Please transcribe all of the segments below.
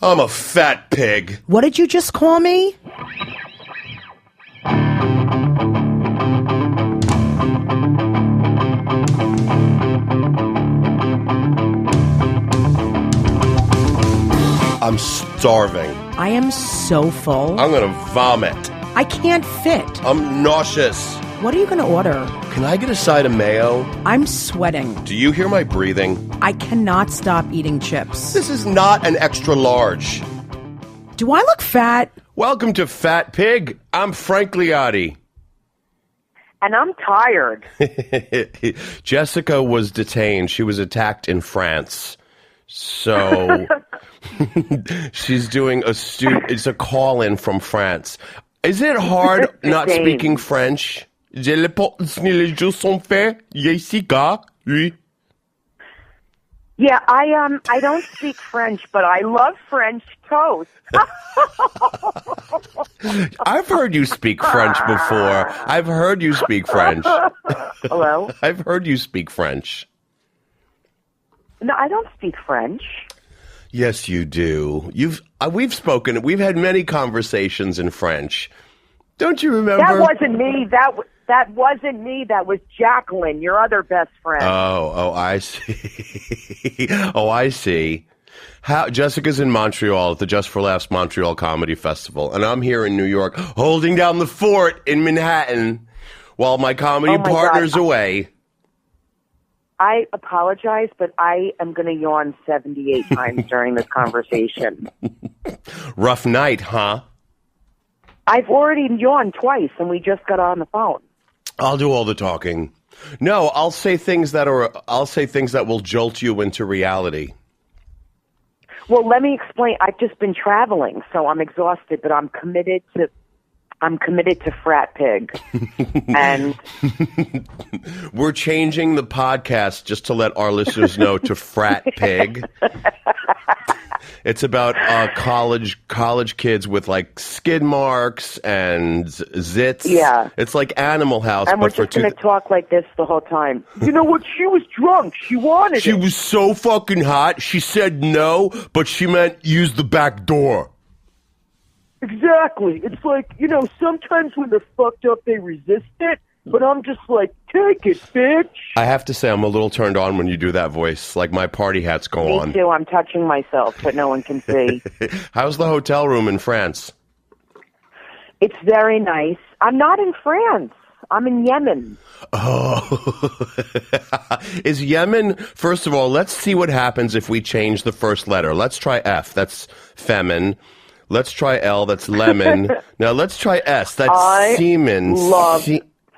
I'm a fat pig. What did you just call me? I'm starving. I am so full. I'm gonna vomit. I can't fit. I'm nauseous. What are you going to order? Can I get a side of mayo? I'm sweating. Do you hear my breathing? I cannot stop eating chips. This is not an extra large. Do I look fat? Welcome to Fat Pig. I'm Frank Liotti. And I'm tired. Jessica was detained. She was attacked in France. So she's doing it's a call-in from France. Is it hard not speaking French? Yeah, I don't speak French, but I love French toast. I've heard you speak French before. I've heard you speak French. Hello? I've heard you speak French. No, I don't speak French. Yes, you do. We've spoken. We've had many conversations in French. Don't you remember? That wasn't me. That wasn't me. That was Jacqueline, your other best friend. Oh, I see. I see. Jessica's in Montreal at the Just for Laughs Montreal Comedy Festival, and I'm here in New York holding down the fort in Manhattan while my comedy partner's away. I apologize, but I am going to yawn 78 times during this conversation. Rough night, huh? I've already yawned twice, and we just got on the phone. I'll do all the talking. No, I'll say things that will jolt you into reality. Well, let me explain. I've just been traveling, so I'm exhausted, but I'm committed to Frat Pig. And we're changing the podcast just to let our listeners know to Frat Pig. It's about college kids with like skid marks and zits. Yeah. It's like Animal House. And we're just going to talk like this the whole time. You know what? She was drunk. She wanted it. She was so fucking hot. She said no, but she meant use the back door. Exactly. It's like, sometimes when they're fucked up, they resist it. But I'm just like, take it, bitch. I have to say, I'm a little turned on when you do that voice. Like my party hats go on. Me too. I'm touching myself, but no one can see. How's the hotel room in France? It's very nice. I'm not in France. I'm in Yemen. Oh. Is Yemen, first of all, let's see what happens if we change the first letter. Let's try F. That's femin. Let's try L. That's lemon. Now let's try S. That's semen. Love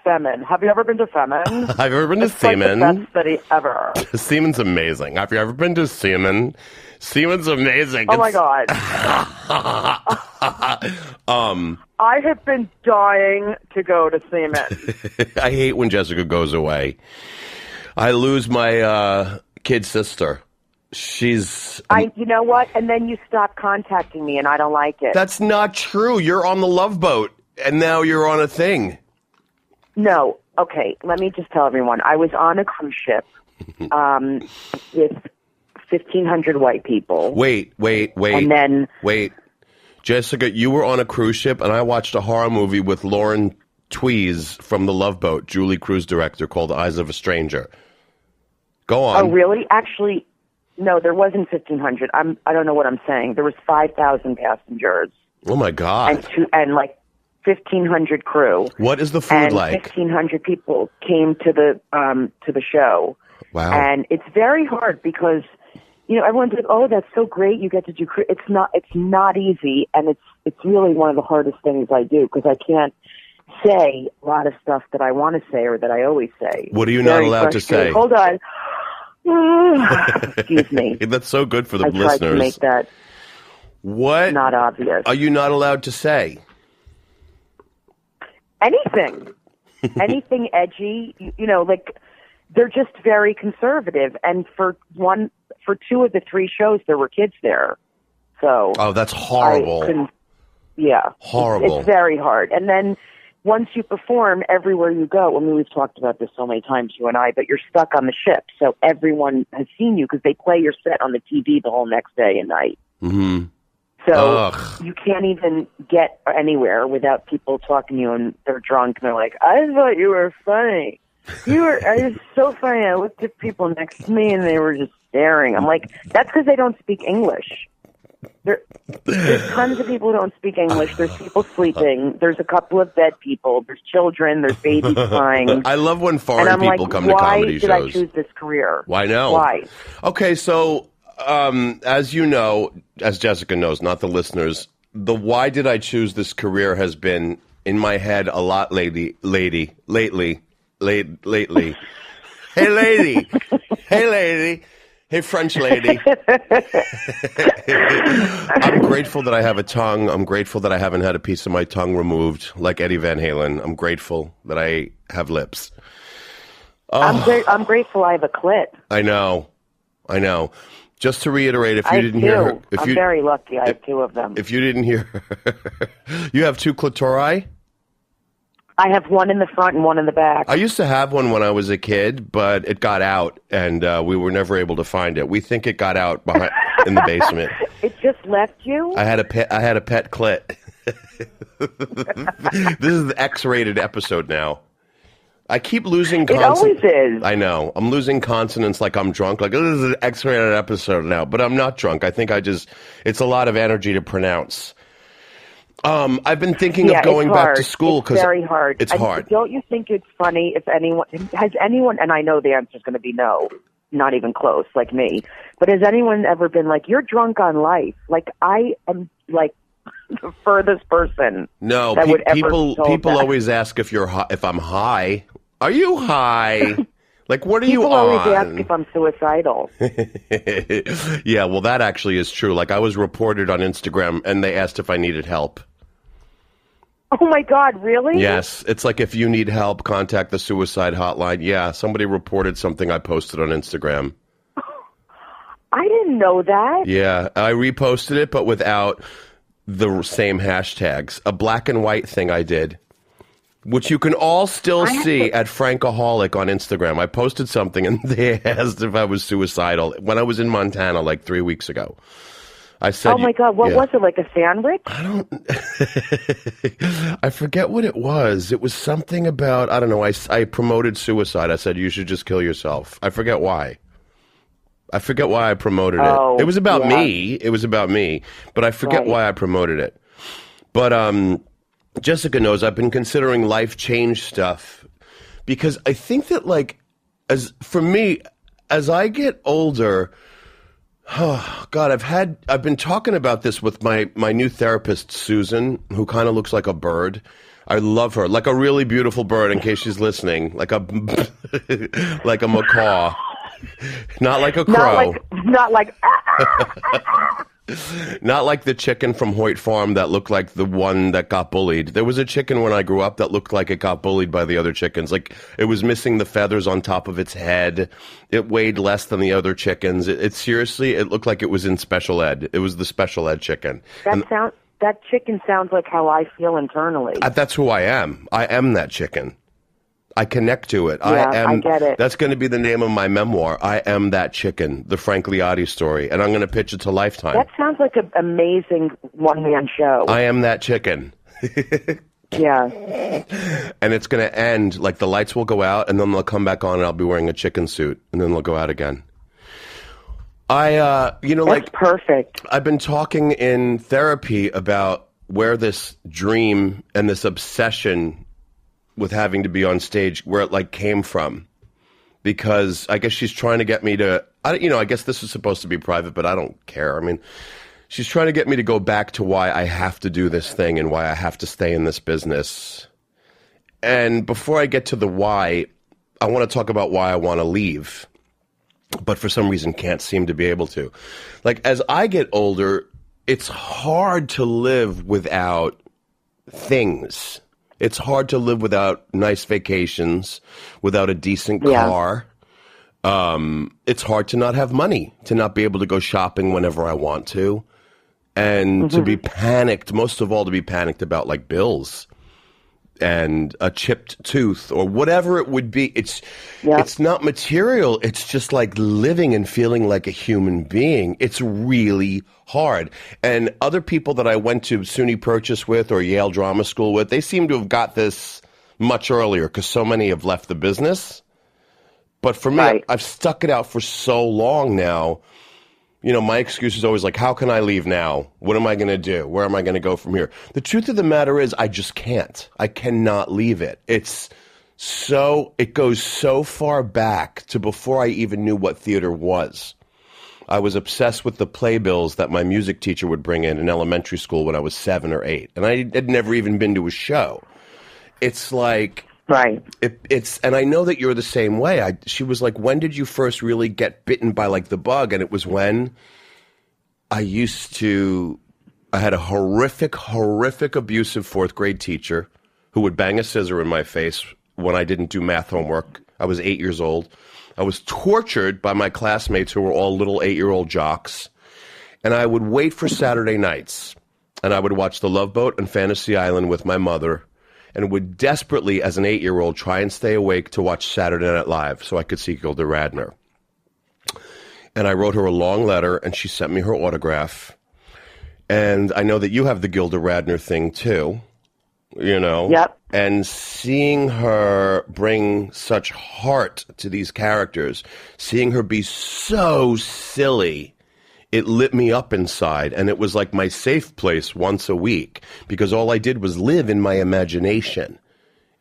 Femin. Have you ever been to Femin? Have you ever been to Semen? Like the best city ever. Semen's amazing. Have you ever been to Semen? Semen's amazing. Oh my God. I have been dying to go to Semen. I hate when Jessica goes away. I lose my kid sister. You know what? And then you stop contacting me, and I don't like it. That's not true. You're on the Love Boat, and now you're on a thing. No. Okay, let me just tell everyone. I was on a cruise ship with 1,500 white people. Wait. And then... Wait. Jessica, you were on a cruise ship, and I watched a horror movie with Lauren Tweez from The Love Boat, Julie Cruise director, called Eyes of a Stranger. Go on. Oh, really? Actually, no, there wasn't 1,500. I don't know what I'm saying. There was 5,000 passengers. Oh, my God. And like 1,500 crew. What is the food like? 1,500 people came to the show. Wow. And it's very hard because, everyone's like, oh, that's so great. You get to do It's not easy. And it's really one of the hardest things I do because I can't say a lot of stuff that I want to say or that I always say. What are you not allowed to say? Hold on. Excuse me. That's so good for the listeners. I tried to make that not obvious. Are you not allowed to say? Anything edgy, like they're just very conservative. And for two of the three shows, there were kids there. So that's horrible. Yeah, horrible. It's very hard. And then once you perform, everywhere you go. I mean, we've talked about this so many times, you and I, but you're stuck on the ship, so everyone has seen you because they play your set on the TV the whole next day and night. Mm-hmm. So Ugh. you can't even get anywhere without people talking to you and they're drunk and they're like, I thought you were funny. I was so funny. I looked at people next to me and they were just staring. I'm like, that's because they don't speak English. There's tons of people who don't speak English. There's people sleeping. There's a couple of dead people. There's children. There's babies crying. I love when And foreign I'm people like, come to comedy why did I shows. choose this career? Why no? Why? Okay, so as you know, as Jessica knows, not the listeners, the why did I choose this career has been in my head a lot lately. Hey, lady. Hey, lady. Hey, French lady. I'm grateful that I have a tongue. I'm grateful that I haven't had a piece of my tongue removed like Eddie Van Halen. I'm grateful that I have lips. I'm grateful I have a clit. I know. Just to reiterate, if I you have didn't hear her, two. I'm very lucky. I have two of them. If you didn't hear her, you have two clitori? I have one in the front and one in the back. I used to have one when I was a kid, but it got out, and we were never able to find it. We think it got out behind in the basement. It just left you? I had a pet clit. This is the X-rated episode now. I keep losing consonants. It always is. I know. I'm losing consonants like I'm drunk. Like, this is an X-rated episode now, but I'm not drunk. I think it's a lot of energy to pronounce. I've been thinking of going back to school because it's very hard. It's hard. Don't you think it's funny if anyone has anyone? And I know the answer is going to be no, not even close, like me. But has anyone ever been like, "You're drunk on life"? Like I am, like the furthest person. No, that would ever people told that. always ask if I'm high. Are you high? Like, what are you on? People always ask if I'm suicidal. Yeah, well, that actually is true. Like, I was reported on Instagram, and they asked if I needed help. Oh, my God, really? Yes. It's like, if you need help, contact the suicide hotline. Yeah, somebody reported something I posted on Instagram. I didn't know that. Yeah, I reposted it, but without the same hashtags. A black and white thing I did, which you can all still see at Frankaholic on Instagram. I posted something, and they asked if I was suicidal when I was in Montana like 3 weeks ago. I said, "Oh my God, what was it? Like a sandwich?" I forget what it was. It was something about, I don't know. I promoted suicide. I said you should just kill yourself. I forget why. I promoted it. It was about me. But I forget why I promoted it. But Jessica knows I've been considering life change stuff because I think that, like, for me, as I get older, oh God, I've been talking about this with my new therapist, Susan, who kind of looks like a bird. I love her, like a really beautiful bird. In case she's listening, like a macaw, not like a crow, not like. Not like the chicken from Hoyt Farm that looked like the one that got bullied. There was a chicken when I grew up that looked like it got bullied by the other chickens. Like, it was missing the feathers on top of its head. It weighed less than the other chickens. It seriously, it looked like it was in special ed. It was the special ed chicken. That chicken sounds like how I feel internally. That's who I am. I am that chicken. I connect to it. Yeah, I get it. That's going to be the name of my memoir. I Am That Chicken, the Frank Liotti story. And I'm going to pitch it to Lifetime. That sounds like an amazing one-man show. I Am That Chicken. Yeah. And it's going to end, like, the lights will go out, and then they'll come back on, and I'll be wearing a chicken suit, and then they'll go out again. That's perfect. I've been talking in therapy about where this dream and this obsession with having to be on stage, where it like came from, because I guess she's trying to get me to, I guess this is supposed to be private, but I don't care. I mean, she's trying to get me to go back to why I have to do this thing and why I have to stay in this business. And before I get to the why, I want to talk about why I want to leave, but for some reason can't seem to be able to. Like, as I get older, it's hard to live without things. It's hard to live without nice vacations, without a decent car. It's hard to not have money, to not be able to go shopping whenever I want to, and to be panicked, most of all, to be panicked about, like, bills. and a chipped tooth or whatever it would be. It's not material. It's just like living and feeling like a human being. It's really hard. And other people that I went to SUNY Purchase with or Yale Drama School with, they seem to have got this much earlier because so many have left the business. But for me, I've stuck it out for so long now. You know, my excuse is always like, how can I leave now? What am I going to do? Where am I going to go from here? The truth of the matter is I just can't. I cannot leave it. It goes so far back to before I even knew what theater was. I was obsessed with the playbills that my music teacher would bring in elementary school when I was 7 or 8. And I had never even been to a show. It's like... Right. And I know that you're the same way. She was like, when did you first really get bitten by like the bug? And it was when I had a horrific abusive 4th grade teacher who would bang a scissor in my face when I didn't do math homework. I was 8 years old. I was tortured by my classmates who were all little 8-year-old jocks. And I would wait for Saturday nights and I would watch The Love Boat and Fantasy Island with my mother, and would desperately, as an 8-year-old, try and stay awake to watch Saturday Night Live so I could see Gilda Radner. And I wrote her a long letter, and she sent me her autograph. And I know that you have the Gilda Radner thing, too, you know? Yep. And seeing her bring such heart to these characters, seeing her be so silly, it lit me up inside, and it was like my safe place once a week because all I did was live in my imagination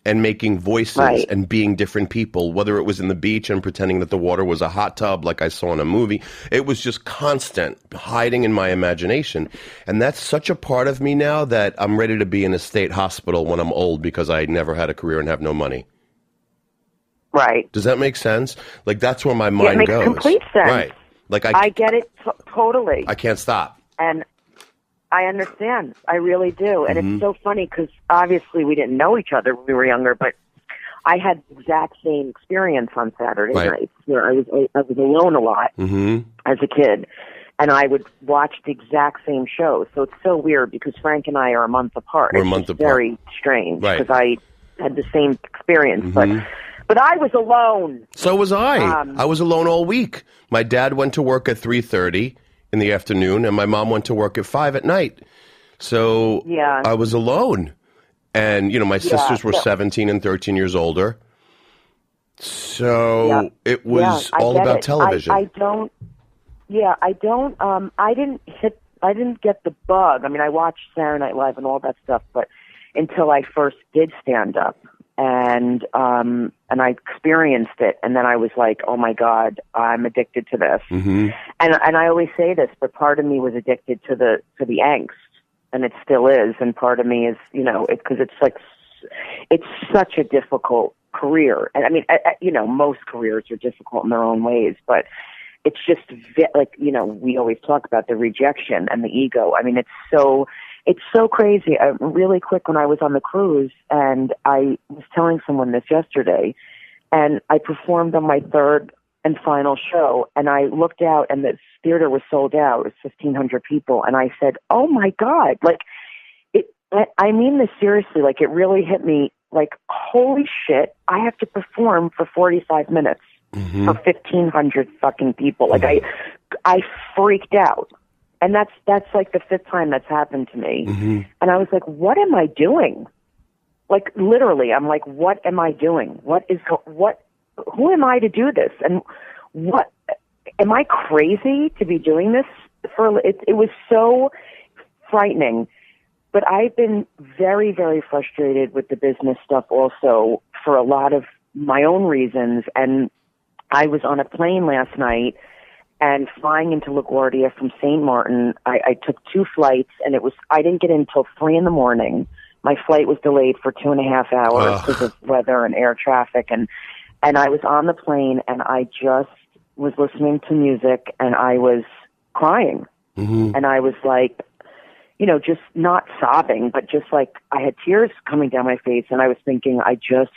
and making voices and being different people, whether it was in the beach and pretending that the water was a hot tub like I saw in a movie. It was just constant hiding in my imagination. And that's such a part of me now that I'm ready to be in a state hospital when I'm old because I never had a career and have no money. Right. Does that make sense? Like, that's where my mind goes. It makes complete sense. Right. Like I get it totally. I can't stop. And I understand. I really do. And it's so funny because obviously we didn't know each other when we were younger, but I had the exact same experience on Saturday nights where I was alone a lot as a kid, and I would watch the exact same shows. So it's so weird because Frank and I are a month apart. We're a month apart. Very strange because I had the same experience, but I was alone. So was I. I was alone all week. My dad went to work at 3:30 in the afternoon, and my mom went to work at 5 at night. So I was alone. And, you know, my sisters were 17 and 13 years older. So it was all about television. I didn't get the bug. I mean, I watched Saturday Night Live and all that stuff, but until I first did stand up. And I experienced it, and then I was like, "Oh my God, I'm addicted to this." And I always say this, but part of me was addicted to the angst, and it still is. And part of me is, you know, because it's such a difficult career. And I mean, you know, most careers are difficult in their own ways, but it's just like, you know, we always talk about the rejection and the ego. I mean, it's so crazy. Really quick, when I was on the cruise, and I was telling someone this yesterday, and I performed on my third and final show, and I looked out, and the theater was sold out. It was 1,500 people, and I said, "Oh my God!" Like, I mean this seriously. Like, it really hit me. Like, holy shit! I have to perform for 45 minutes for 1,500 fucking people. Like, I freaked out. And that's like the 5th time that's happened to me. And I was like, what am I doing? Like, literally, I'm like, what am I doing? Who am I to do this? And am I crazy to be doing this? It was so frightening. But I've been very, very frustrated with the business stuff also for a lot of my own reasons. And I was on a plane last night, and flying into LaGuardia from St. Martin, I took 2 flights, and I didn't get in until 3 in the morning. My flight was delayed for 2.5 hours because of weather and air traffic. And I was on the plane, and I just was listening to music, and I was crying. And I was like, you know, just not sobbing, but just like I had tears coming down my face, and I was thinking, I just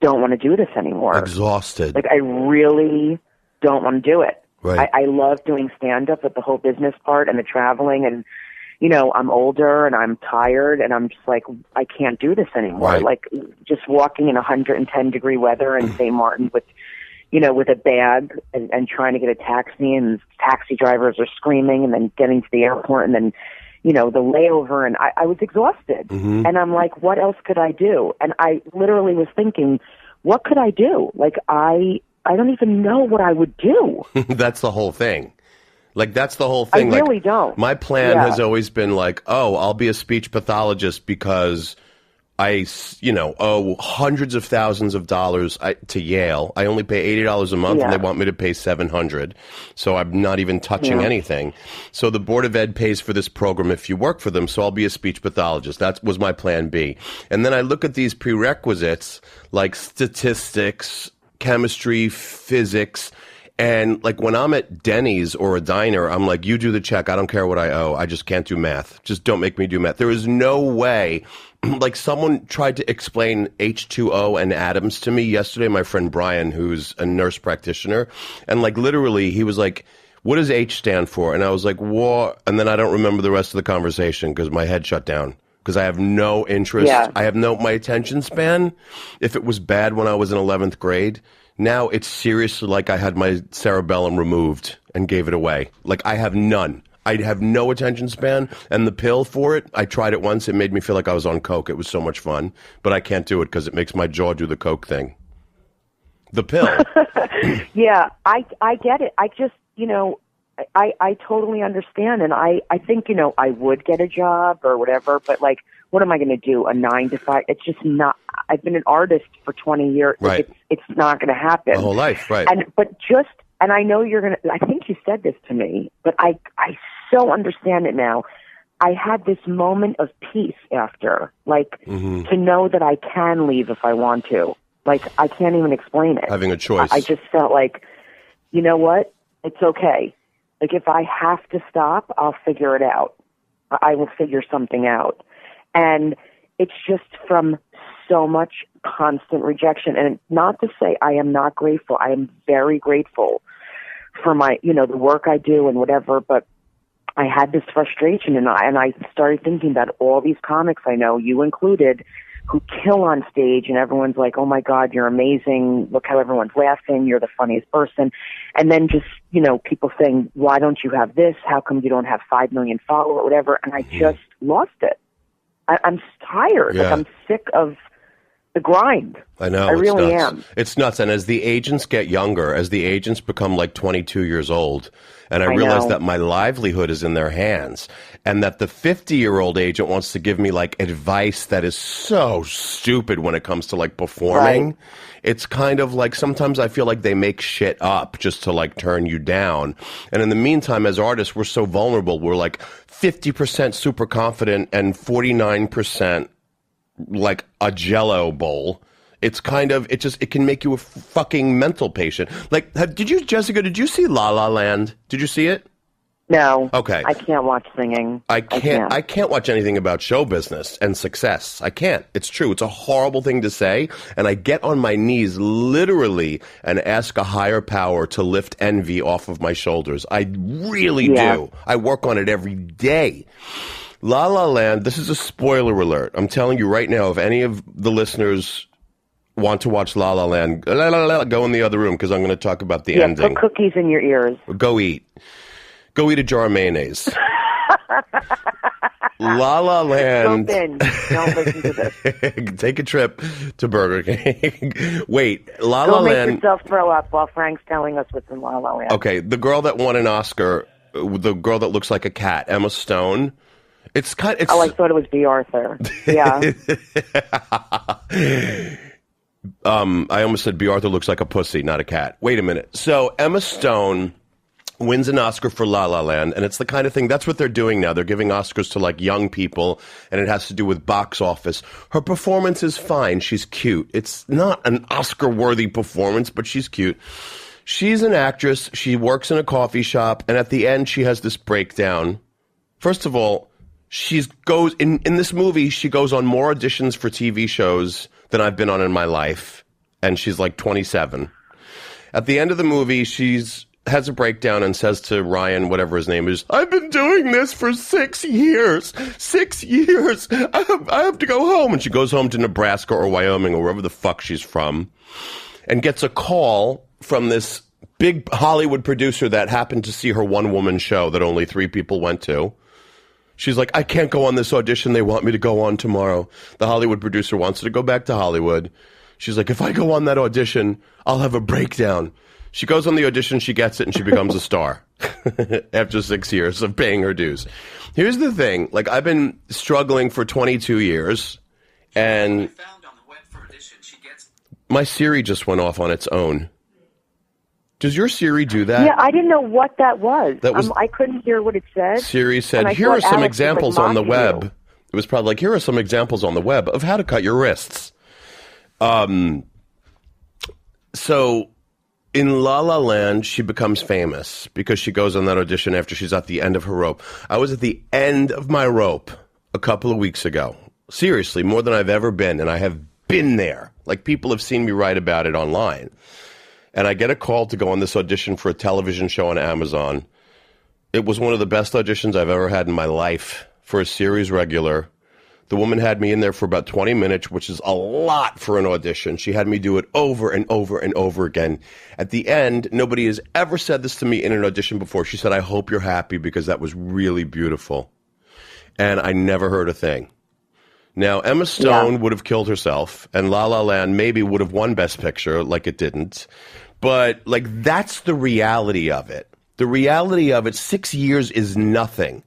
don't want to do this anymore. Exhausted. Like, I really don't want to do it. Right. I love doing stand-up with the whole business part and the traveling, and I'm older and I'm tired and I'm just like, I can't do this anymore. Right. Like just walking in 110-degree weather in St. Martin with a bag and trying to get a taxi, and taxi drivers are screaming, and then getting to the airport, and then, the layover, and I was exhausted. Mm-hmm. And I'm like, what else could I do? And I literally was thinking, what could I do? Like, I don't even know what I would do. That's the whole thing. Like, that's the whole thing. I really don't. My plan has always been like, I'll be a speech pathologist because I, owe hundreds of thousands of dollars to Yale. I only pay $80 a month, and they want me to pay $700. So I'm not even touching anything. So the Board of Ed pays for this program if you work for them. So I'll be a speech pathologist. That was my plan B. And then I look at these prerequisites like statistics, chemistry, physics. And like when I'm at Denny's or a diner, I'm like, you do the check. I don't care what I owe. I just can't do math. Just don't make me do math. There is no way. Like someone tried to explain H2O and atoms to me yesterday, my friend Brian, who's a nurse practitioner. And like literally he was like, what does H stand for? And I was like, what? And then I don't remember the rest of the conversation because my head shut down. Because I have no interest. Yeah. I have my attention span. If it was bad when I was in 11th grade, now it's seriously like I had my cerebellum removed and gave it away. Like I have none. I have no attention span. And the pill for it, I tried it once. It made me feel like I was on coke. It was so much fun. But I can't do it because it makes my jaw do the coke thing. The pill. Yeah, I get it. I just, I totally understand. And I think, I would get a job or whatever. But like, what am I going to do? A 9 to 5? It's just not. I've been an artist for 20 years. Right. It's not going to happen. The whole life, right. And I know you're going to, I think you said this to me, but I so understand it now. I had this moment of peace after, like, to know that I can leave if I want to. Like, I can't even explain it. Having a choice. I just felt like, you know what? It's okay. Like, if I have to stop, I'll figure it out. I will figure something out. And it's just from so much constant rejection. And not to say I am not grateful. I am very grateful for my, the work I do and whatever. But I had this frustration, and I started thinking about all these comics I know, you included, who kill on stage, and everyone's like, oh my God, you're amazing. Look how everyone's laughing. You're the funniest person. And then just, people saying, why don't you have this? How come you don't have 5 million followers or whatever? And I just lost it. I'm tired. Yeah. Like, I'm sick of the grind. I know. I really nuts. am. It's nuts. And as the agents get younger, as the agents become like 22 years old, and I realize that my livelihood is in their hands, and that the 50-year-old agent wants to give me like advice that is so stupid when it comes to like performing. Right. It's kind of like sometimes I feel like they make shit up just to like turn you down. And in the meantime, as artists, we're so vulnerable. We're like 50% super confident and 49% like a Jell-O bowl. It's kind of, it can make you a fucking mental patient. Like, Jessica, did you see La La Land? Did you see it? No. Okay. I can't watch singing. I can't watch anything about show business and success. I can't. It's true. It's a horrible thing to say. And I get on my knees literally and ask a higher power to lift envy off of my shoulders. I really do. I work on it every day. La La Land, this is a spoiler alert. I'm telling you right now, if any of the listeners want to watch La La Land, go in the other room because I'm going to talk about the ending. Put cookies in your ears. Go eat. Go eat a jar of mayonnaise. La La Land. Don't listen to this. Take a trip to Burger King. Wait, La La Go Land. make yourself throw up while Frank's telling us what's in La La Land. Okay, the girl that won an Oscar, the girl that looks like a cat, Emma Stone. I thought it was B. Arthur. Yeah. I almost said B. Arthur looks like a pussy, not a cat. Wait a minute. So Emma Stone wins an Oscar for La La Land, and it's the kind of thing, that's what they're doing now. They're giving Oscars to like young people, and it has to do with box office. Her performance is fine. She's cute. It's not an Oscar-worthy performance, but she's cute. She's an actress. She works in a coffee shop, and at the end, she has this breakdown. First of all, in this movie, she goes on more auditions for TV shows than I've been on in my life, and she's like 27. At the end of the movie, she's has a breakdown and says to Ryan, whatever his name is, I've been doing this for 6 years. 6 years. I have to go home. And she goes home to Nebraska or Wyoming or wherever the fuck she's from and gets a call from this big Hollywood producer that happened to see her one-woman show that only 3 people went to. She's like, I can't go on this audition. They want me to go on tomorrow. The Hollywood producer wants her to go back to Hollywood. She's like, if I go on that audition, I'll have a breakdown. She goes on the audition, she gets it, and she becomes a star after 6 years of paying her dues. Here's the thing. Like, I've been struggling for 22 years, and my Siri just went off on its own. Does your Siri do that? Yeah, I didn't know what that was. I couldn't hear what it said. Siri said, here are some examples on the web. It was probably like, here are some examples on the web of how to cut your wrists. So in La La Land, she becomes famous because she goes on that audition after she's at the end of her rope. I was at the end of my rope a couple of weeks ago. Seriously, more than I've ever been, and I have been there. Like, people have seen me write about it online. And I get a call to go on this audition for a television show on Amazon. It was one of the best auditions I've ever had in my life for a series regular. The woman had me in there for about 20 minutes, which is a lot for an audition. She had me do it over and over and over again. At the end, nobody has ever said this to me in an audition before. She said, I hope you're happy because that was really beautiful. And I never heard a thing. Now, Emma Stone would have killed herself, and La La Land maybe would have won Best Picture, like it didn't. But, like, that's the reality of it. The reality of it, 6 years is nothing.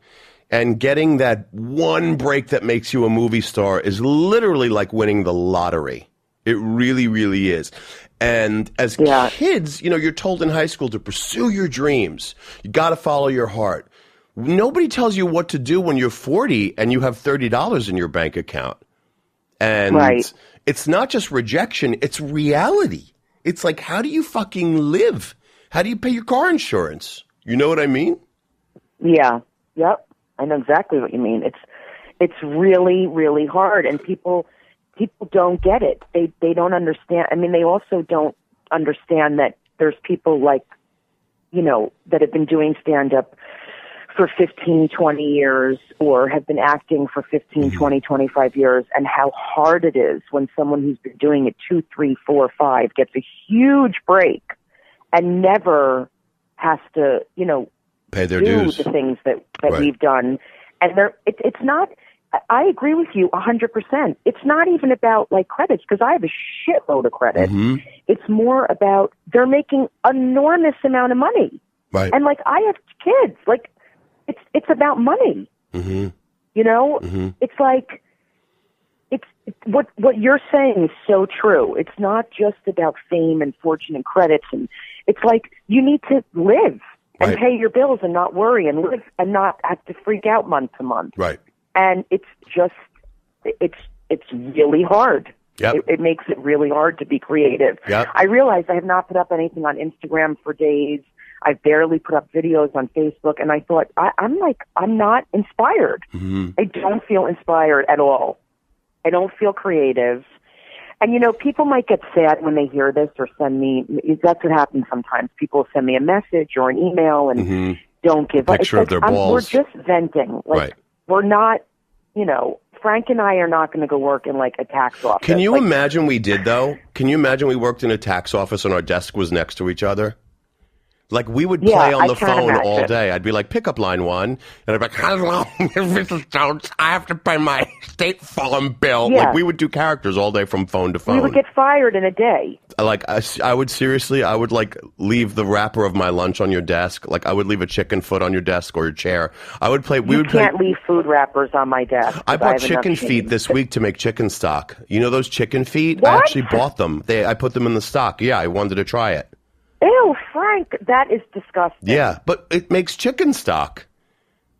And getting that one break that makes you a movie star is literally like winning the lottery. It really, really is. And as kids, you know, you're told in high school to pursue your dreams. You got to follow your heart. Nobody tells you what to do when you're 40 and you have $30 in your bank account. And it's not just rejection, it's reality. It's like, how do you fucking live? How do you pay your car insurance? You know what I mean? Yeah. Yep. I know exactly what you mean. It's really, really hard, and people don't get it. They don't understand. I mean, they also don't understand that there's people like, you know, that have been doing stand-up for 15, 20 years or have been acting for 15, 20, 25 years, and how hard it is when someone who's been doing it 2, 3, 4, 5 gets a huge break and never has to, you know, pay their do dues. The things that we've done. And it's not, I agree with you 100%. It's not even about like credits, because I have a shitload of credits. It's more about they're making enormous amount of money. Right. And like, I have kids. Like, it's about money. You know? It's like, what you're saying is so true. It's not just about fame and fortune and credits, and it's like you need to live and pay your bills and not worry and live and not have to freak out month to month. Right. And it's really hard. Yep. It makes it really hard to be creative. Yep. I realize I have not put up anything on Instagram for days. I barely put up videos on Facebook, and I thought, I'm not inspired. I don't feel inspired at all. I don't feel creative. And, you know, people might get sad when they hear this or send me, that's what happens sometimes. People send me a message or an email and don't give up. Picture of their balls. We're just venting. Like, we're not, you know, Frank and I are not going to go work in, like, a tax office. Can you imagine we did, though? Can you imagine we worked in a tax office and our desk was next to each other? Like, we would play on the phone all day. I'd be like, pick up line 1. And I'd be like, hello, Mrs. Jones, I have to pay my State Farm bill. Yeah. Like, we would do characters all day from phone to phone. We would get fired in a day. Like, I would seriously, like, leave the wrapper of my lunch on your desk. Like, I would leave a chicken foot on your desk or your chair. I would play, You can't leave food wrappers on my desk. I bought chicken feet this week to make chicken stock. You know those chicken feet? What? I actually bought them. I put them in the stock. Yeah, I wanted to try it. Ew, Frank, that is disgusting. Yeah, but it makes chicken stock.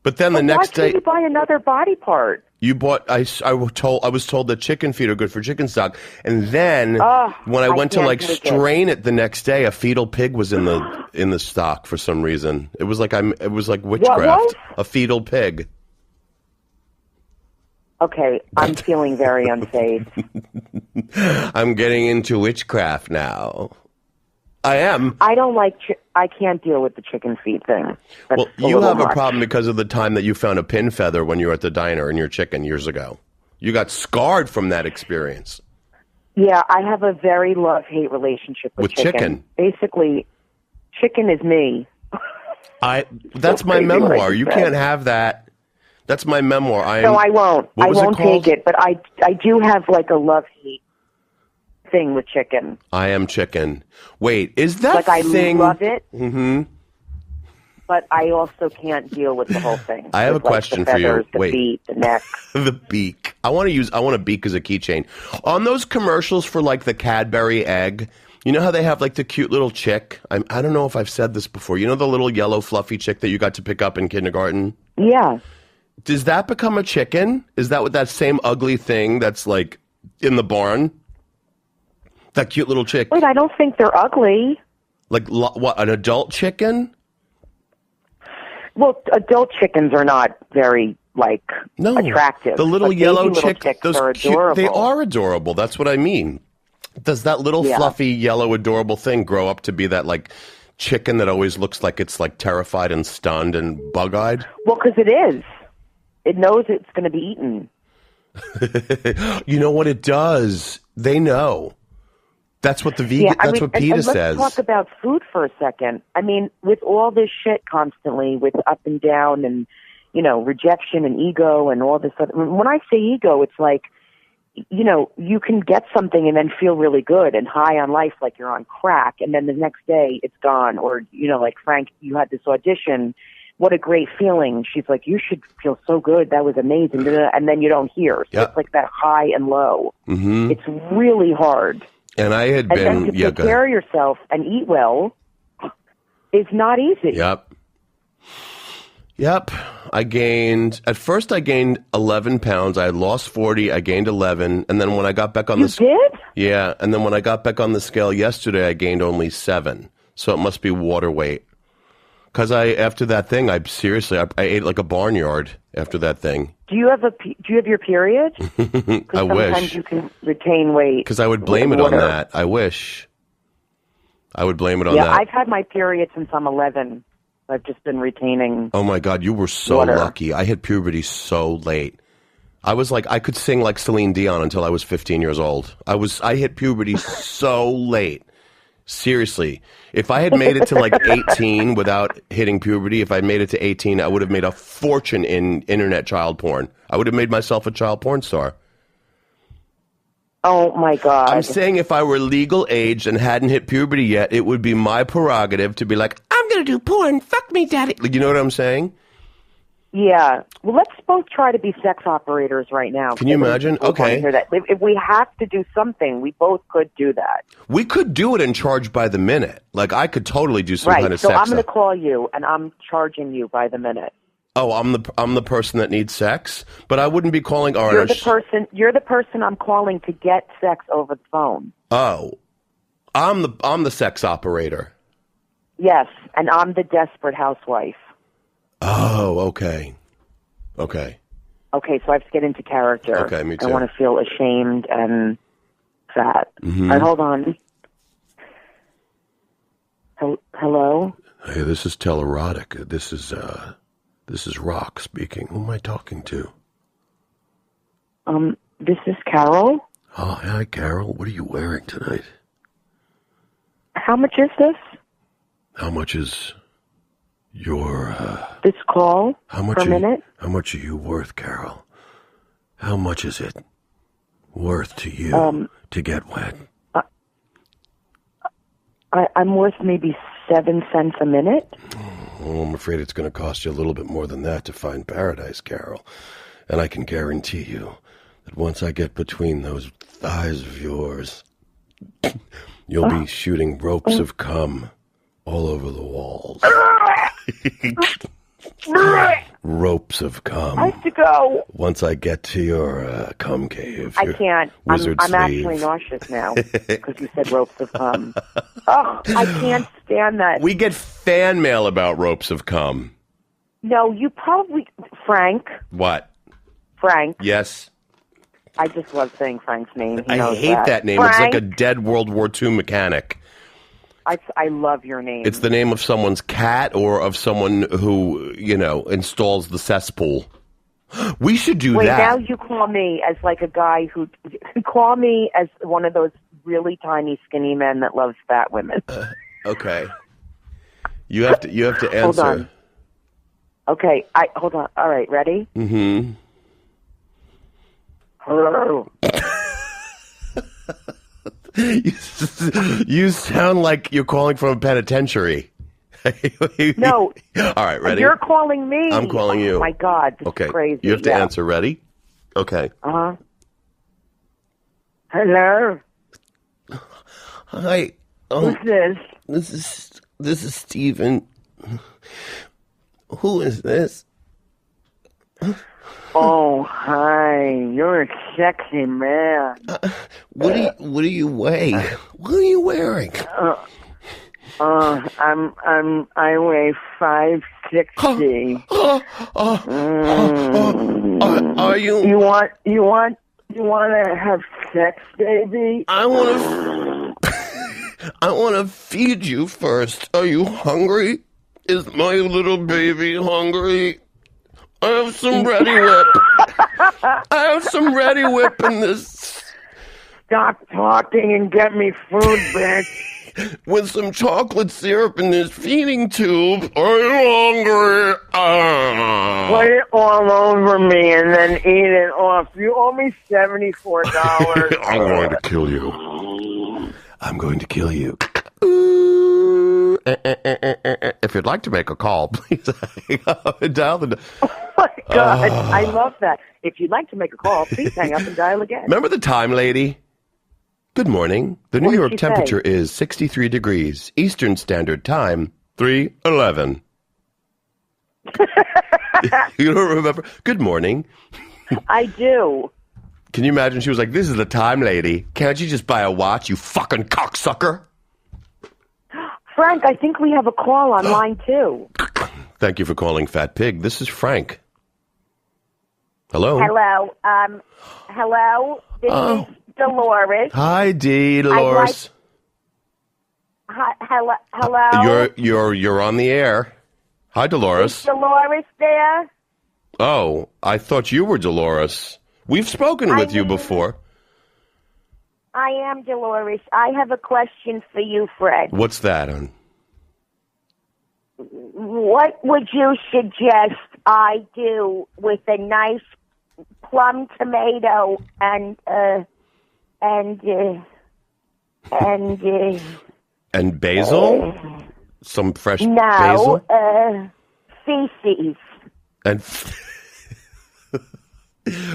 But then the next day, why can't you buy another body part? You bought. I was told that chicken feet are good for chicken stock, and then when I went to like strain it the next day, a fetal pig was in the stock for some reason. It was like witchcraft. What? A fetal pig. Okay, I'm feeling very unsafe. I'm getting into witchcraft now. I am. I don't like. I can't deal with the chicken feet thing. That's Well, you have much. a problem because of the time that you found a pin feather when you were at the diner in your chicken years ago. You got scarred from that experience. Yeah, I have a very love-hate relationship with chicken. Basically, chicken is me. That's my memoir. You can't have that. That's my memoir. No, I won't. I won't take it. But I do have like a love-hate thing with chicken. I am chicken. Wait, is that like thing? I love it. Mm-hmm. But I also can't deal with the whole thing. I have a question for you. The feet, the neck. The beak. I want a beak as a keychain. On those commercials for like the Cadbury egg, you know how they have like the cute little chick? I don't know if I've said this before. You know the little yellow fluffy chick that you got to pick up in kindergarten? Yeah. Does that become a chicken? Is that what that same ugly thing that's like in the barn? That cute little chick. Wait, I don't think they're ugly. Like what? An adult chicken? Well, adult chickens are not very attractive. The little yellow chicks those are cute, adorable. they are adorable. That's what I mean. Does that little fluffy yellow adorable thing grow up to be that like chicken that always looks like it's like terrified and stunned and bug-eyed? Well, because it is. It knows it's going to be eaten. You know what it does? They know. That's what the vegan. That's what PETA says. Let's talk about food for a second. I mean, with all this shit constantly, with up and down, and rejection and ego and all this stuff. When I say ego, it's like, you can get something and then feel really good and high on life, like you're on crack, and then the next day it's gone. Or like Frank, you had this audition. What a great feeling. She's like, you should feel so good. That was amazing. And then you don't hear. So it's like that high and low. Mm-hmm. It's really hard. And I had been... And then to take care of yourself and eat well is not easy. Yep. At first I gained 11 pounds. I had lost 40. I gained 11. And then when I got back on the scale... You did? Yeah. And then when I got back on the scale yesterday, I gained only 7. So it must be water weight. Because after that thing, I ate like a barnyard after that thing. Do you have your period? I wish. Sometimes you can retain weight. Because I would blame it on that. I wish. I would blame it on that. Yeah, I've had my period since I'm 11. I've just been retaining. Oh my God, you were so lucky. I hit puberty so late. I was like, I could sing like Celine Dion until I was 15 years old. I hit puberty so late. Seriously, if I had made it to like 18 without hitting puberty, if I made it to 18, I would have made a fortune in internet child porn. I would have made myself a child porn star. Oh my God. I'm saying if I were legal age and hadn't hit puberty yet, it would be my prerogative to be like, I'm going to do porn. Fuck me, daddy. You know what I'm saying? Yeah. Well, let's both try to be sex operators right now. Can you imagine? Okay. Hear that. If we have to do something, we both could do that. We could do it and charge by the minute. Like, I could totally do some kind of sex. So I'm going to call you, and I'm charging you by the minute. Oh, I'm the person that needs sex, but I wouldn't be calling. You're the person I'm calling to get sex over the phone. Oh, I'm the sex operator. Yes, and I'm the desperate housewife. Oh, okay. Okay, so I have to get into character. Okay, me too. I want to feel ashamed and fat. Mm-hmm. All right, hold on. Hello? Hey, this is Telerotic. This is Rock speaking. Who am I talking to? This is Carol. Oh, hi, Carol. What are you wearing tonight? How much is this? How much is your... this call per minute? How much are you worth, Carol? How much is it worth to you to get wet? I'm worth maybe 7 cents a minute. Oh, I'm afraid it's going to cost you a little bit more than that to find paradise, Carol. And I can guarantee you that once I get between those thighs of yours, you'll be shooting ropes of cum all over the walls. Ropes of cum. I have to go. Once I get to your cum cave. I can't. I'm actually nauseous now because you said ropes of cum. Oh, I can't stand that. We get fan mail about ropes of cum. No, you probably... Frank. What? Frank. Yes. I just love saying Frank's name. I hate that name. Frank. It's like a dead World War II mechanic. I love your name. It's the name of someone's cat or of someone who, installs the cesspool. We should do that. Now you call me as like a guy who call me as one of those really tiny, skinny men that loves fat women. Okay. You have to answer. Hold on. Okay, hold on. All right, ready? Mm-hmm. Hello. You sound like you're calling from a penitentiary. No. All right, ready? You're calling me. I'm calling you. Oh, my God. This Okay. is crazy. You have to answer. Ready? Okay. Uh-huh. Hello. Hi. Who's this? This is Steven. Who is this? Oh, hi. You're a sexy man. What do you weigh? What are you wearing? I weigh 560. Are you? You want to have sex, baby? I want to feed you first. Are you hungry? Is my little baby hungry? I have some Ready Whip. I have some Ready Whip in this. Stop talking and get me food, bitch. With some chocolate syrup in this feeding tube. Are you hungry? Put it all over me and then eat it off. You owe me $74. I'm going to kill you. I'm going to kill you. If you'd like to make a call, please dial the... Oh, my God. I love that. If you'd like to make a call, please hang up and dial again. Remember the time, lady? Good morning. The New York temperature is 63 degrees. Eastern Standard Time, 3:11. You don't remember? Good morning. I do. Can you imagine? She was like, this is the time, lady. Can't you just buy a watch, you fucking cocksucker? Frank, I think we have a call on line 2. Thank you for calling Fat Pig. This is Frank. Hello? Hello. Hello. This is Dolores. Hi, D. Dolores. Hello. You're on the air. Hi, Dolores. Is Dolores there? Oh, I thought you were Dolores. We've spoken with you before. I am Dolores. I have a question for you, Fred. What's that, hon? What would you suggest I do with a nice plum tomato and basil? Some fresh basil? Feces. And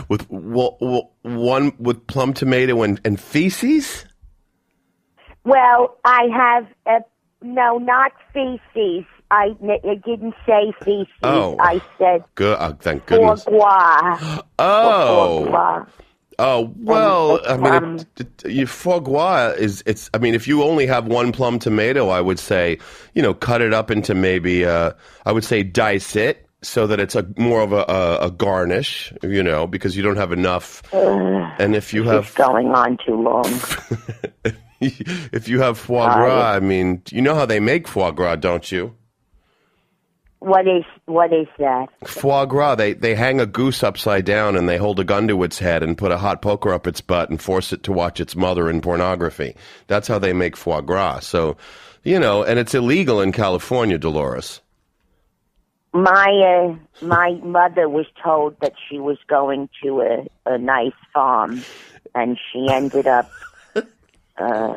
with one with plum tomato and feces? Well, I have no, not feces. I didn't say feces. Oh. I said good. Thank goodness. Foie gras. Oh. Foie gras. Oh, well, I mean, foie gras is, I mean, if you only have one plum tomato, I would say, cut it up into maybe, I would say dice it so that it's more of a garnish, because you don't have enough. And if you have... It's going on too long. If you have foie gras, I mean, you know how they make foie gras, don't you? What is that? Foie gras, they hang a goose upside down and they hold a gun to its head and put a hot poker up its butt and force it to watch its mother in pornography. That's how they make foie gras. So, and it's illegal in California, Dolores. My mother was told that she was going to a nice farm, and she ended up in a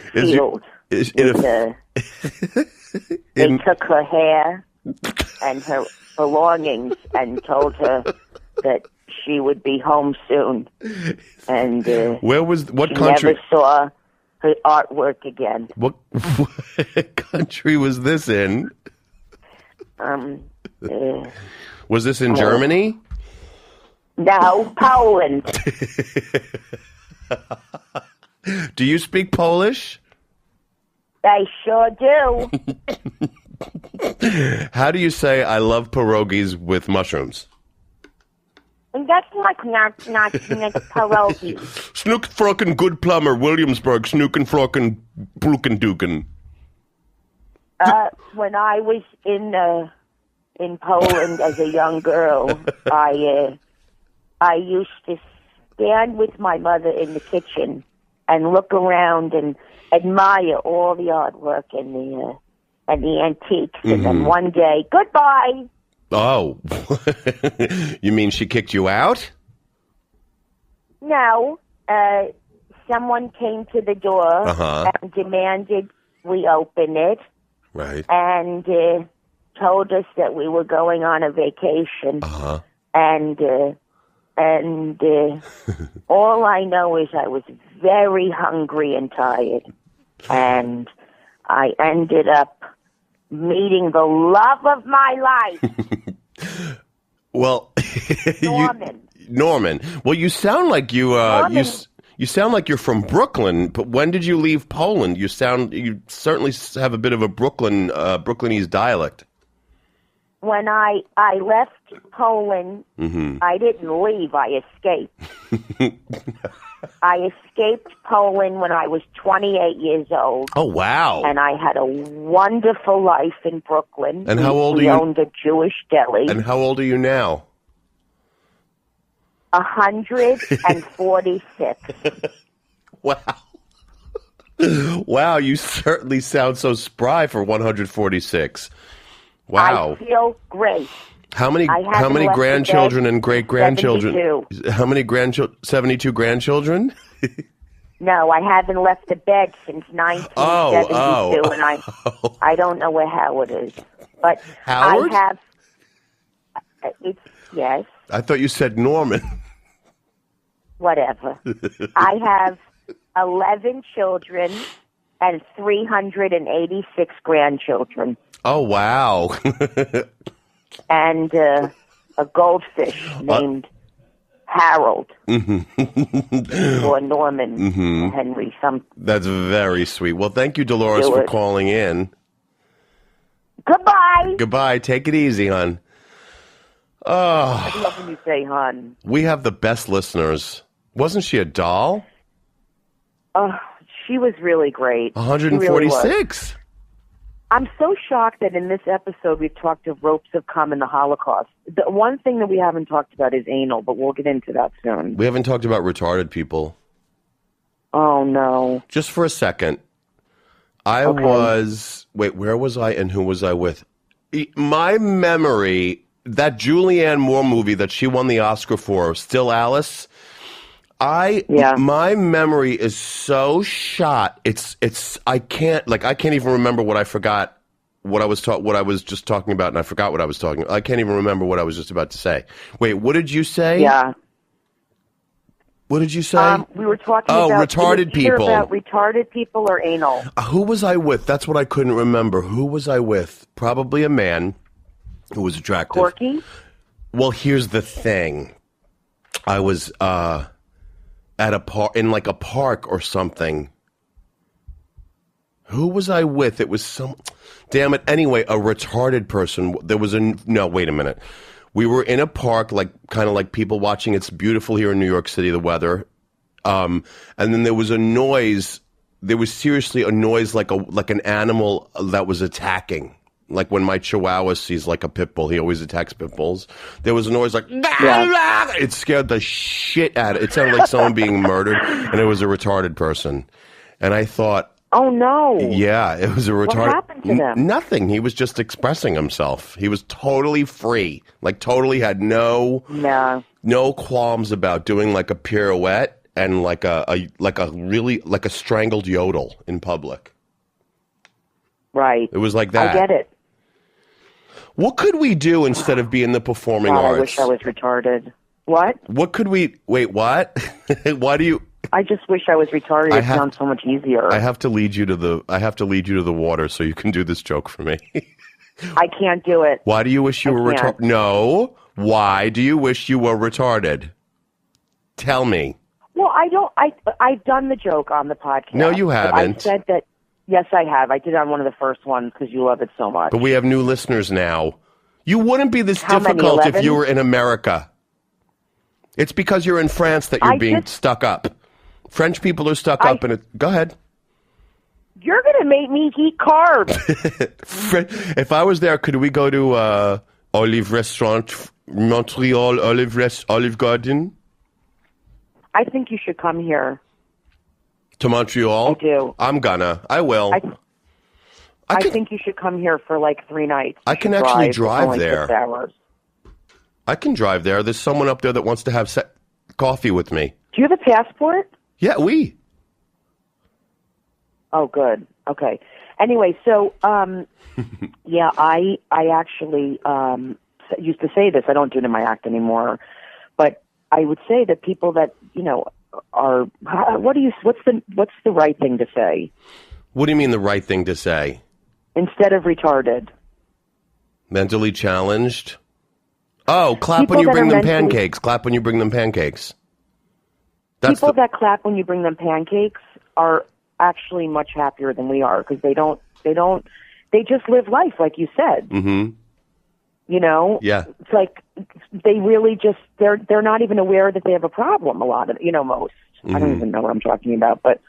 field. They took her hair and her belongings and told her that she would be home soon. And what she country? Never saw her artwork again. What country was this in? Was this in Germany? No, Poland. Do you speak Polish? I sure do. How do you say I love pierogies with mushrooms? And that's like not pierogi. Snook Frocken Good Plumber, Williamsburg, Snookin' Frocken Brooken Duken. When I was in Poland as a young girl, I used to stand with my mother in the kitchen and look around and admire all the artwork and the antiques. Mm-hmm. And then one day, goodbye. Oh, you mean she kicked you out? No, someone came to the door and demanded we open it. Right. And told us that we were going on a vacation. And all I know is I was very hungry and tired. And I ended up meeting the love of my life. Well, Norman. Well, you sound like you sound like you're from Brooklyn, but when did you leave Poland? You certainly have a bit of a Brooklynese dialect. When I left Poland, I didn't leave, I escaped. I escaped Poland when I was 28 years old. Oh, wow. And I had a wonderful life in Brooklyn. And how old are you? We owned a Jewish deli. And how old are you now? 146. Wow. Wow, you certainly sound so spry for 146. Wow. I feel great. How many grandchildren and great-grandchildren? 72. How many 72 grandchildren? No, I haven't left the bed since 1972, and I don't know where Howard is. But Howard? I have. Yes. I thought you said Norman. Whatever. I have 11 children and 386 grandchildren. Oh, wow. And a goldfish named Harold or Norman Henry. That's very sweet. Well, thank you, Dolores, for calling in. Goodbye. Goodbye. Take it easy, hon. I love when you say hon. We have the best listeners. Wasn't she a doll? She was really great. 146. Really, I'm so shocked that in this episode we've talked of ropes of cum and the Holocaust. The one thing that we haven't talked about is anal, but we'll get into that soon. We haven't talked about retarded people. Oh, no. Just for a second. Where was I and who was I with? My memory, that Julianne Moore movie that she won the Oscar for, Still Alice, my memory is so shot. I can't even remember what I forgot, what I was just talking about, and I forgot what I was talking about. I can't even remember what I was just about to say. Wait, what did you say? Yeah. What did you say? We were talking about retarded people. About retarded people or anal. Who was I with? That's what I couldn't remember. Who was I with? Probably a man who was attractive. Corky? Well, here's the thing. I was at a in like a park or something. Who was I with? It was damn it. Anyway, a retarded person. There was no, wait a minute. We were in a park, kind of like people watching It's Beautiful here in New York City, the weather. And then there was a noise. There was seriously a noise like an animal that was attacking. Like when my Chihuahua sees like a pit bull, he always attacks pit bulls. There was a noise like, it scared the shit out of it. It sounded like someone being murdered, and it was a retarded person. And I thought, oh no. Yeah, it was a retarded. What happened to them? Nothing. He was just expressing himself. He was totally free. Like totally had no qualms about doing like a pirouette and like a strangled yodel in public. Right. It was like that. I get it. What could we do instead of being the performing arts? I wish I was retarded. What? What could we... Wait, what? Why do you... I just wish I was retarded. It sounds so much easier. I have to lead you to the water so you can do this joke for me. I can't do it. Why do you wish you were retarded? No. Why do you wish you were retarded? Tell me. Well, I've done the joke on the podcast. No, you haven't. I said that... Yes, I have. I did it on one of the first ones because you love it so much. But we have new listeners now. You wouldn't be this How difficult many, if you were in America. It's because you're in France that you're being stuck up. French people are stuck up, and go ahead. You're going to make me eat carbs. If I was there, could we go to Olive Restaurant, Montreal Olive Garden? I think you should come here. To Montreal? I do. I will. I think you should come here for like 3 nights. I can actually drive there. 6 hours. I can drive there. There's someone up there that wants to have coffee with me. Do you have a passport? Yeah, we. Oh, good. Okay. Anyway, so, yeah, I actually used to say this. I don't do it in my act anymore. But I would say that people that, are, what's the right thing to say? What do you mean the right thing to say? Instead of retarded. Mentally challenged? Oh, clap People when you bring them mentally... pancakes. Clap when you bring them pancakes. People that clap when you bring them pancakes are actually much happier than we are because they just live life like you said. Mm-hmm. Yeah. It's like they really just they're not even aware that they have a problem. A lot of most. Mm-hmm. I don't even know what I'm talking about, but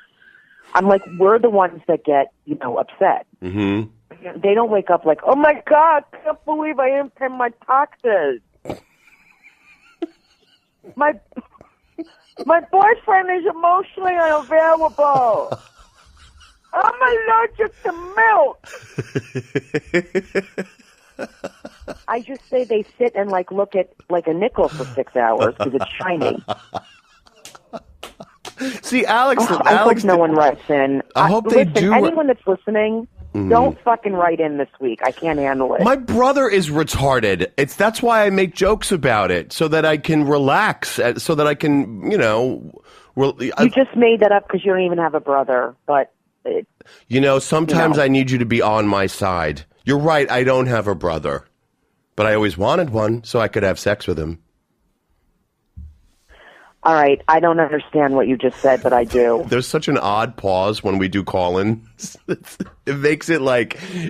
I'm like we're the ones that get upset. Mm-hmm. They don't wake up like, oh my God, I can't believe I didn't pay my taxes. My boyfriend is emotionally unavailable. I'm allergic to milk. I just say they sit and look at a nickel for 6 hours because it's shiny. See, Alex. I hope no one writes in. I hope they do. Anyone that's listening, don't fucking write in this week. I can't handle it. My brother is retarded. That's why I make jokes about it, so that I can relax, so that I can, You just made that up because you don't even have a brother, but... sometimes I need you to be on my side. You're right, I don't have a brother. But I always wanted one, so I could have sex with him. All right, I don't understand what you just said, but I do. There's such an odd pause when we do call-ins. It makes it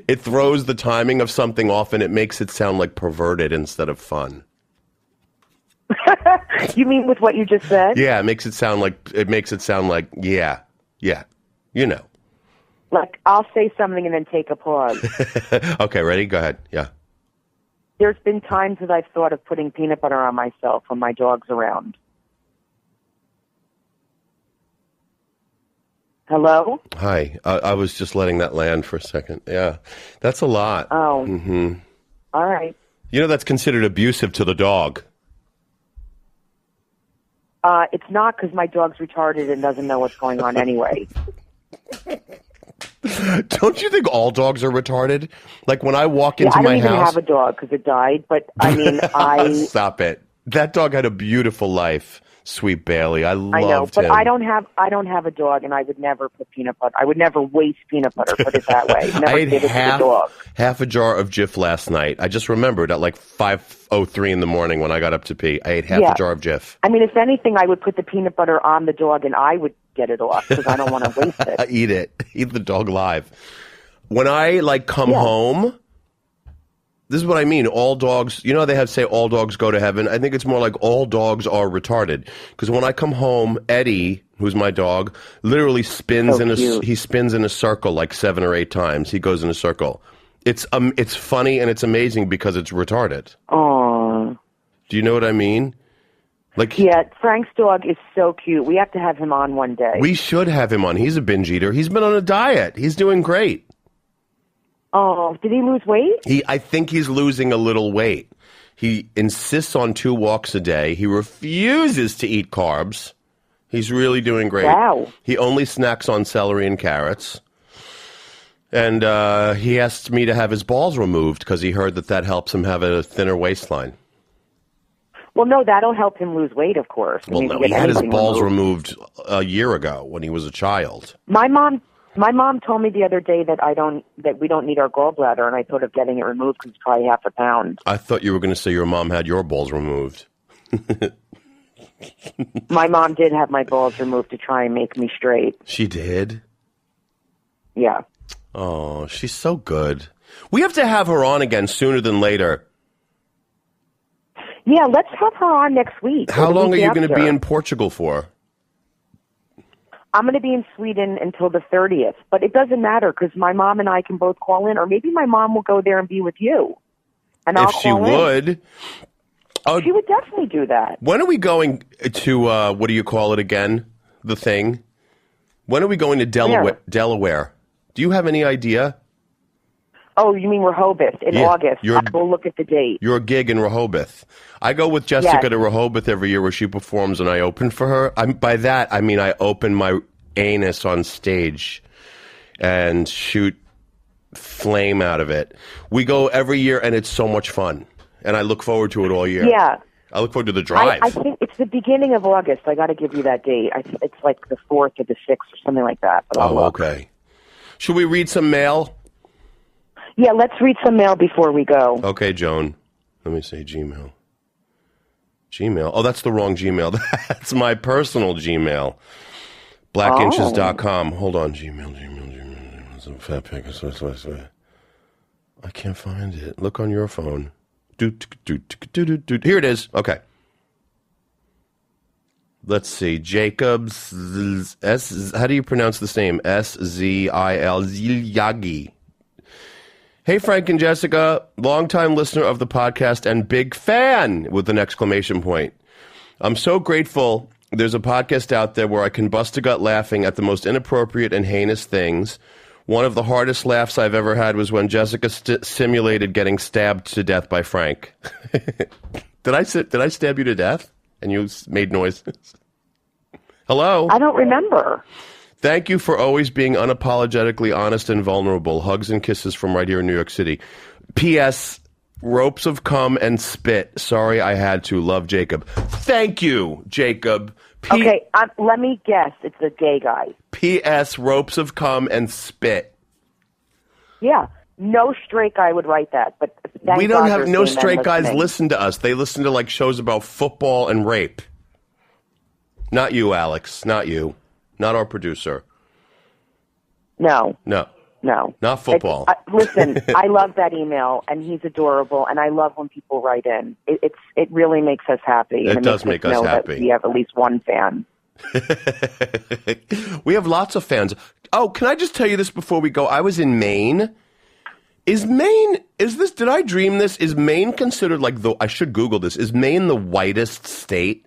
it throws the timing of something off, and it makes it sound like perverted instead of fun. You mean with what you just said? Yeah, it makes it sound like, yeah, Like, I'll say something and then take a pause. Okay, ready? Go ahead. Yeah. There's been times that I've thought of putting peanut butter on myself when my dog's around. Hello? Hi. I was just letting that land for a second. Yeah. That's a lot. Oh. Mm-hmm. All right. That's considered abusive to the dog. It's not because my dog's retarded and doesn't know what's going on anyway. Don't you think all dogs are retarded? Like when I walk into my house... I don't even have a dog because it died, but I mean, Stop it. That dog had a beautiful life. Sweet Bailey. I loved him. I know, but I don't have a dog, and I would never put peanut butter. I would never waste peanut butter. Put it that way. Never I ate give it to the dog. half a jar of Jif last night. I just remembered at 5:03 in the morning when I got up to pee. I ate half a jar of Jif. I mean, if anything, I would put the peanut butter on the dog, and I would get it off because I don't want to waste it. Eat it. Eat the dog live. When I come home. This is what I mean. All dogs, how they say all dogs go to heaven? I think it's more like all dogs are retarded. Because when I come home, Eddie, who's my dog, literally spins he spins in a circle 7 or 8 times. He goes in a circle. It's funny and it's amazing because it's retarded. Oh. Do you know what I mean? Yeah, Frank's dog is so cute. We have to have him on one day. We should have him on. He's a binge eater. He's been on a diet. He's doing great. Oh, did he lose weight? I think he's losing a little weight. He insists on 2 walks a day. He refuses to eat carbs. He's really doing great. Wow. He only snacks on celery and carrots. And he asked me to have his balls removed because he heard that helps him have a thinner waistline. Well, no, that'll help him lose weight, of course. Well, no, he had his balls removed a year ago when he was a child. My mom told me the other day that we don't need our gallbladder, and I thought of getting it removed because it's probably half a pound. I thought you were going to say your mom had your balls removed. My mom did have my balls removed to try and make me straight. She did? Yeah. Oh, she's so good. We have to have her on again sooner than later. Yeah, let's have her on next week. How or the long are week you going to after. be in Portugal for? I'm going to be in Sweden until the 30th, but it doesn't matter because my mom and I can both call in, or maybe my mom will go there and be with you. And I'll If she call in. would. Oh, She would definitely do that. when are we going to, what do you call it again? The thing? When are we going to Where? Delaware? Do you have any idea? Oh, you mean Rehoboth in Yeah, August? you're- I will look at the date. Your gig in Rehoboth. I go with Jessica Yes. to Rehoboth every year where she performs and I open for her. By that, I mean I open my anus on stage and shoot flame out of it. We go every year and it's so much fun. And I look forward to it all year. Yeah. I look forward to the drive. I think it's the beginning of August. I got to give you that date. It's like the 4th or the 6th or something like that. But I'll look. Okay. Should we read some mail? Yeah, let's read some mail before we go. Okay, Joan. Let me say Gmail. Gmail. Oh, that's the wrong Gmail. That's my personal Gmail. Blackinches.com. Hold on. Gmail. Fat pic. I can't find it. Look on your phone. Here it is. Okay. Let's see. Jacobs. How do you pronounce this name? S-Z-I-L. Zilyagi. Hey, Frank and Jessica, longtime listener of the podcast and big fan with an exclamation point. I'm so grateful there's a podcast out there where I can bust a gut laughing at the most inappropriate and heinous things. One of the hardest laughs I've ever had was when Jessica simulated getting stabbed to death by Frank. Did I stab you to death? And you made noises? Hello? I don't remember. Thank you for always being unapologetically honest and vulnerable. Hugs and kisses from right here in New York City. P.S. Ropes of cum and spit. Sorry I had to. Love, Jacob. Thank you, Jacob. Okay, let me guess. It's a gay guy. P.S. Ropes of cum and spit. Yeah. No straight guy would write that. But thank We don't God have there's no gay men straight guys listening. listen to us. They listen to like shows about football and rape. Not you, Alex. Not you. Not our producer. No. No. No. Not football. Listen, I love that email, and he's adorable, and I love when people write in. It really makes us happy. It and does makes make us know happy. That we have at least one fan. We have lots of fans. Oh, can I just tell you this before we go? I was in Maine. Did I dream this? Is Maine considered like I should Google this. Is Maine the whitest state?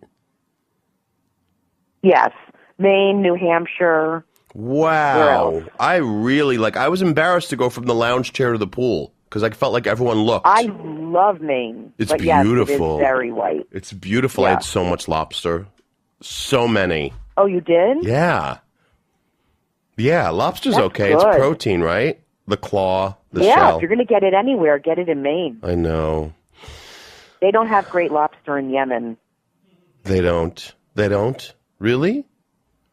Yes. Maine, New Hampshire. Wow. I was embarrassed to go from the lounge chair to the pool because I felt like everyone looked. I love Maine. It's but yes, beautiful. it is very white. It's beautiful. I Yeah. had so much lobster. So many. Oh, you did? Yeah. Yeah, lobster's That's okay. It's good. protein, right? The claw, the Yeah, shell. if you're going to get it anywhere, get it in Maine. I know. They don't have great lobster in Yemen. They don't. They don't? Really?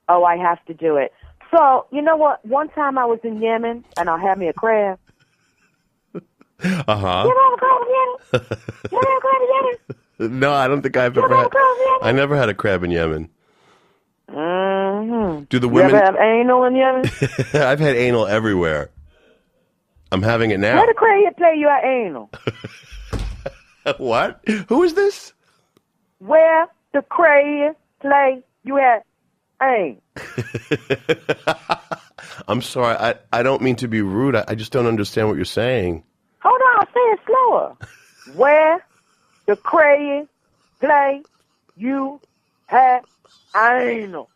Oh, I have to do it. So, you know what? One time I was in Yemen, and I had me a crab. Uh-huh. You ever have a crab in Yemen? You ever have a crab in Yemen? No, I don't think I've You ever ever had. have a crab in Yemen? I never had a crab in Yemen. Mm-hmm. Do the You women? ever have anal in Yemen? I've had anal everywhere. I'm having it now. Let a crab play you at anal. What? Who is this? Where the crab play you at anal. I'm sorry. I don't mean to be rude. I just don't understand what you're saying. Hold on, say it slower. Where the crab play you at anal.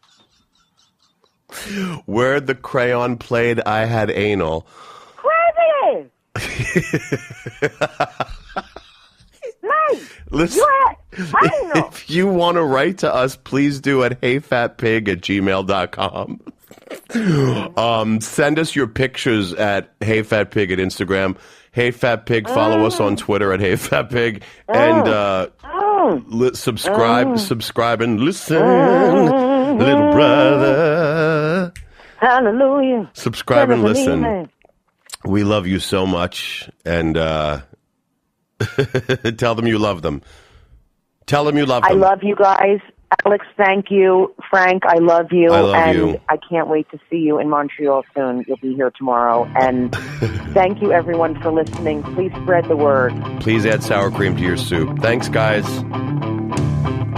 Where the crayon played, I had anal. Crazy! Mate, Listen, you had anal. if you want to write to us, please do at heyfatpig@gmail.com. Send us your pictures at heyfatpig at Instagram. Heyfatpig, follow us on Twitter at heyfatpig. And subscribe and listen, little brother. Hallelujah. Subscribe and listen. Amen. We love you so much. And tell them you love them. Tell them you love them. I love you guys. Alex, thank you. Frank, I love you. I love and you. I can't wait to see you in Montreal soon. You'll be here tomorrow. And thank you, everyone, for listening. Please spread the word. Please add sour cream to your soup. Thanks, guys.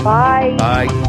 Bye. Bye.